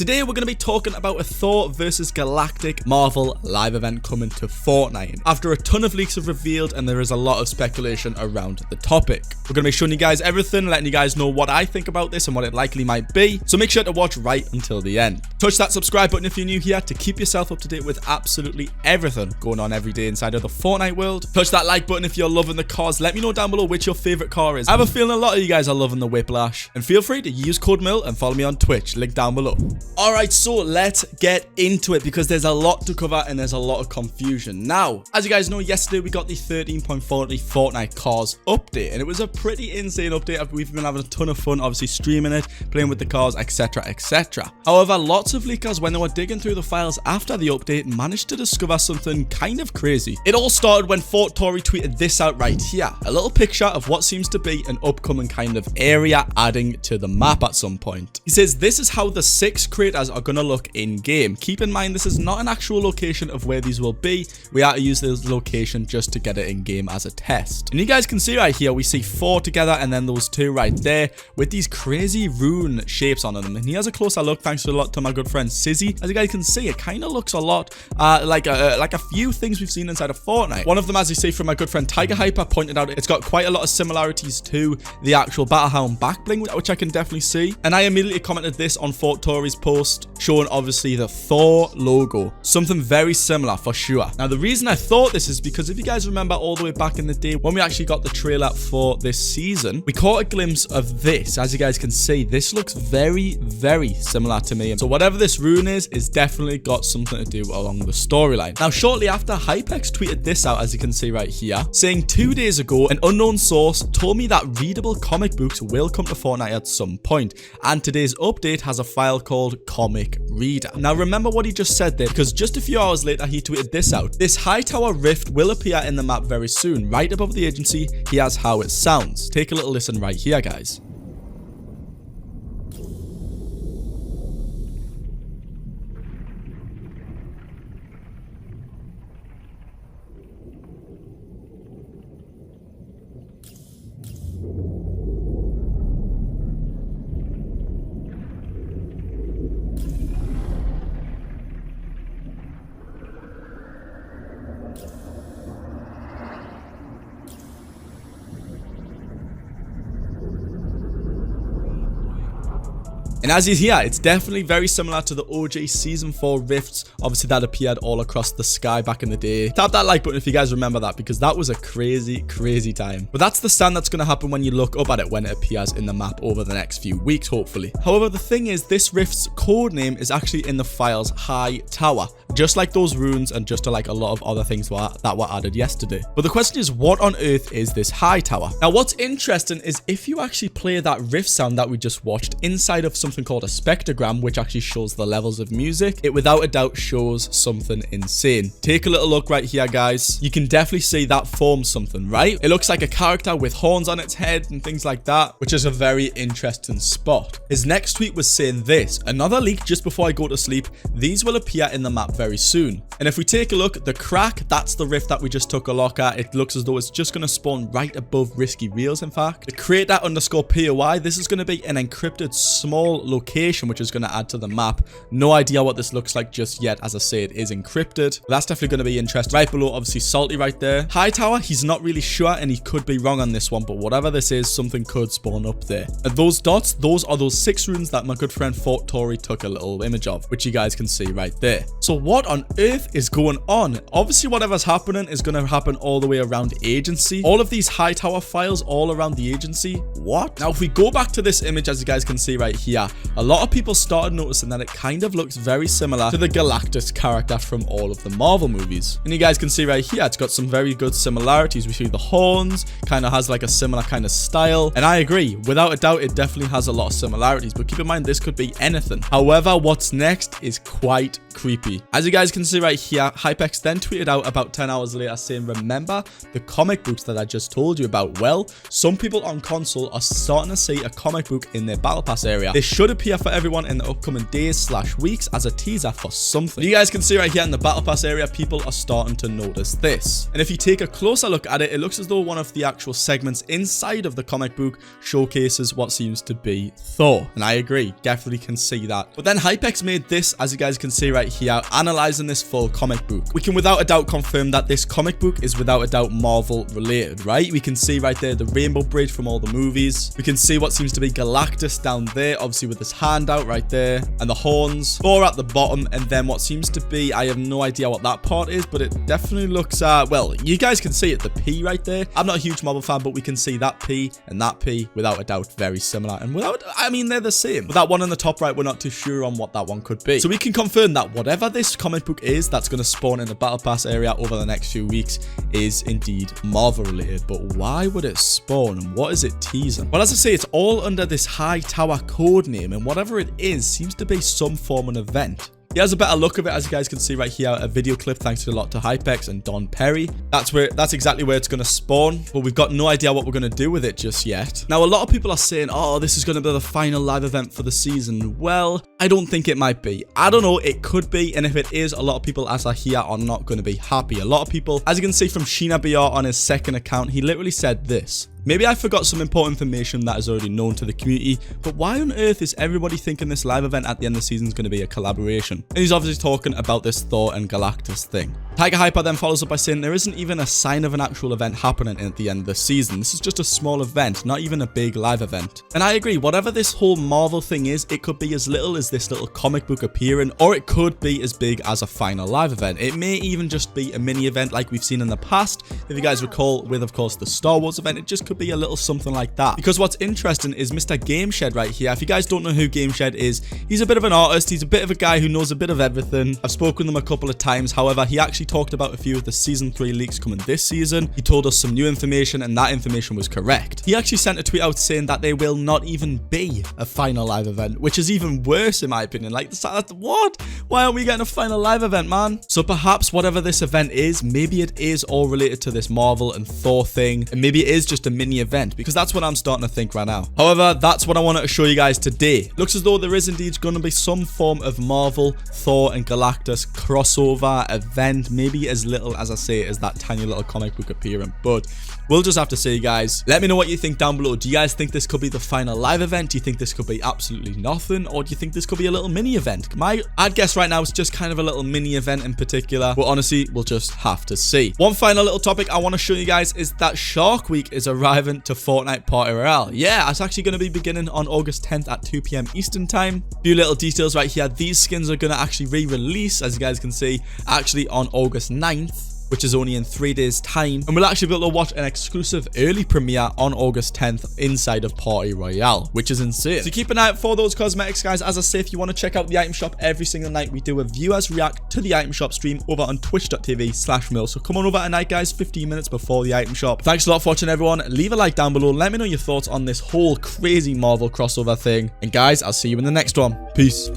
Today we're going to be talking about a Thor versus Galactic Marvel live event coming to Fortnite. After a ton of leaks have revealed and there is a lot of speculation around the topic. We're going to be showing you guys everything, letting you guys know what I think about this and what it likely might be. So make sure to watch right until the end. Touch that subscribe button if you're new here to keep yourself up to date with absolutely everything going on every day inside of the Fortnite world. Touch that like button if you're loving the cars. Let me know down below which your favorite car is. I have a feeling a lot of you guys are loving the Whiplash. And feel free to use code Merl and follow me on Twitch, link down below. Alright, so let's get into it because there's a lot to cover and there's a lot of confusion. Now, as you guys know, yesterday we got the 13.40 Fortnite cars update, and it was a pretty insane update. We've been having a ton of fun, obviously streaming it, playing with the cars, etc, etc. However, lots of leakers, when they were digging through the files after the update, managed to discover something kind of crazy. It all started when Fortnite THOR tweeted this out right here. A little picture of what seems to be an upcoming kind of area adding to the map at some point. He says this is how the 6 craters are going to look in game. Keep in mind this is not an actual location of where these will be. We are to use this location just to get it in game as a test. And you guys can see right here we see 4 together and then those 2 right there with these crazy rune shapes on them. And here's a closer look thanks to my good friend Sizzy. As you guys can see, it kind of looks a lot like a few things we've seen inside of Fortnite. One of them, as you see from my good friend Tiger Hyper, pointed out it's got quite a lot of similarities to the actual Battlehound back bling, which I can definitely see. And I immediately commented this on Fortnite THOR's post, showing obviously the Thor logo. Something very similar for sure. Now, the reason I thought this is because if you guys remember all the way back in the day when we actually got the trailer for this season, we caught a glimpse of this. As you guys can see, this looks very, very similar to me. So whatever this rune is definitely got something to do along the storyline. Now, shortly after, Hypex tweeted this out, as you can see right here, saying 2 days ago, an unknown source told me that readable comic books will come to Fortnite at some point, and today's update has a file called Comic Reader. Now, remember what he just said there, because just a few hours later, he tweeted this out. This high tower rift will appear in the map very soon. Right above the agency, here's how it sounds. Take a little listen right here, guys. And as you hear, it's definitely very similar to the OG Season 4 rifts, obviously that appeared all across the sky back in the day. Tap that like button if you guys remember that, because that was a crazy, crazy time. But that's the sound that's going to happen when you look up at it when it appears in the map over the next few weeks, hopefully. However, the thing is, this rift's code name is actually in the file's High Tower, just like those runes and just like a lot of other things that were added yesterday. But the question is, what on earth is this High Tower? Now, what's interesting is if you actually play that rift sound that we just watched inside of something called a spectrogram, which actually shows the levels of music, it without a doubt shows something insane. Take a little look right here, guys. You can definitely see that forms something, right? It looks like a character with horns on its head and things like that, which is a very interesting spot. His next tweet was saying this: another leak just before I go to sleep. These will appear in the map very soon. And if we take a look, the crack, that's the rift that we just took a look at. It looks as though it's just going to spawn right above Risky Reels, in fact. The creator _ POI, this is going to be an encrypted small location which is going to add to the map. No idea what this looks like just yet. As I say, it is encrypted. That's definitely going to be interesting. Right below, obviously, Salty right there. High Tower, he's not really sure and he could be wrong on this one, but whatever this is, something could spawn up there. And those dots, those are those 6 runes that my good friend Fortnite THOR took a little image of, which you guys can see right there. So what on earth is going on? Obviously, whatever's happening is going to happen all the way around agency. All of these High Tower files all around the agency. What? Now, if we go back to this image, as you guys can see right here, a lot of people started noticing that it kind of looks very similar to the Galactus character from all of the Marvel movies. And you guys can see right here, it's got some very good similarities. We see the horns, kind of has like a similar kind of style. And I agree, without a doubt, it definitely has a lot of similarities. But keep in mind, this could be anything. However, what's next is quite creepy. As you guys can see right here, Hypex then tweeted out about 10 hours later saying, remember the comic books that I just told you about? Well, some people on console are starting to see a comic book in their battle pass area. This should appear for everyone in the upcoming days/weeks as a teaser for something. You guys can see right here in the battle pass area, people are starting to notice this. And if you take a closer look at it, it looks as though one of the actual segments inside of the comic book showcases what seems to be Thor. And I agree, definitely can see that. But then Hypex made this, as you guys can see right here, analyzing this full comic book. We can without a doubt confirm that this comic book is without a doubt Marvel related, right? We can see right there the rainbow bridge from all the movies. We can see what seems to be Galactus down there, obviously with his hand out right there, and the horns. Thor at the bottom, and then what seems to be, I have no idea what that part is, but it definitely looks, well, you guys can see it, the P right there. I'm not a huge Marvel fan, but we can see that P and that P, without a doubt, very similar. And without, I mean, they're the same. But that one on the top right, we're not too sure on what that one could be. So we can confirm that whatever this comic book is that's going to spawn in the battle pass area over the next few weeks is indeed Marvel related. But why would it spawn, and what is it teasing? Well, as I say, it's all under this High Tower code name, and whatever it is seems to be some form of event. Here's a better look of it, as you guys can see right here, a video clip thanks to a lot to Hypex and Don Perry. That's exactly where it's going to spawn, but we've got no idea what we're going to do with it just yet. Now, a lot of people are saying, oh, this is going to be the final live event for the season. Well, I don't think it might be. I don't know, it could be, and if it is, a lot of people, as I hear, are not going to be happy. A lot of people, as you can see from Sheena BR on his second account, he literally said this. Maybe I forgot some important information that is already known to the community, but why on earth is everybody thinking this live event at the end of the season is going to be a collaboration? And he's obviously talking about this Thor and Galactus thing. Tiger Hyper then follows up by saying there isn't even a sign of an actual event happening at the end of the season. This is just a small event, not even a big live event. And I agree, whatever this whole Marvel thing is, it could be as little as this little comic book appearing, or it could be as big as a final live event. It may even just be a mini event like we've seen in the past. If you guys recall, with of course the Star Wars event, it just could be a little something like that. Because what's interesting is Mr. Game Shed right here. If you guys don't know who Game Shed is, he's a bit of an artist. He's a bit of a guy who knows a bit of everything. I've spoken with him a couple of times. However, he actually talked about a few of the season 3 leaks coming this season. He told us some new information, and that information was correct. He actually sent a tweet out saying that there will not even be a final live event, which is even worse in my opinion. Like, what? Why aren't we getting a final live event, man? So perhaps whatever this event is, maybe it is all related to this Marvel and Thor thing, and maybe it is just a mini event, because that's what I'm starting to think right now. However, that's what I wanted to show you guys today. Looks as though there is indeed going to be some form of Marvel, Thor, and Galactus crossover event, maybe as little as I say as that tiny little comic book appearing, but we'll just have to see, guys. Let me know what you think down below. Do you guys think this could be the final live event? Do you think this could be absolutely nothing, or do you think this could be a little mini event? I'd guess right now it's just kind of a little mini event in particular, but honestly, we'll just have to see. One final little topic I want to show you guys is that Shark Week is arriving to Fortnite Party Royale. Yeah, it's actually going to be beginning on August 10th at 2 p.m. Eastern time. A few little details right here. These skins are going to actually re-release, as you guys can see, actually on August 9th. Which is only in 3 days time, and we'll actually be able to watch an exclusive early premiere on August 10th inside of Party Royale, which is insane. So keep an eye out for those cosmetics, guys. As I say, if you want to check out the item shop every single night, we do a viewers react to the item shop stream over on twitch.tv/Merl. So come on over tonight, guys, 15 minutes before the item shop. Thanks a lot for watching, everyone. Leave a like down below. Let me know your thoughts on this whole crazy Marvel crossover thing, and guys, I'll see you in the next one. Peace.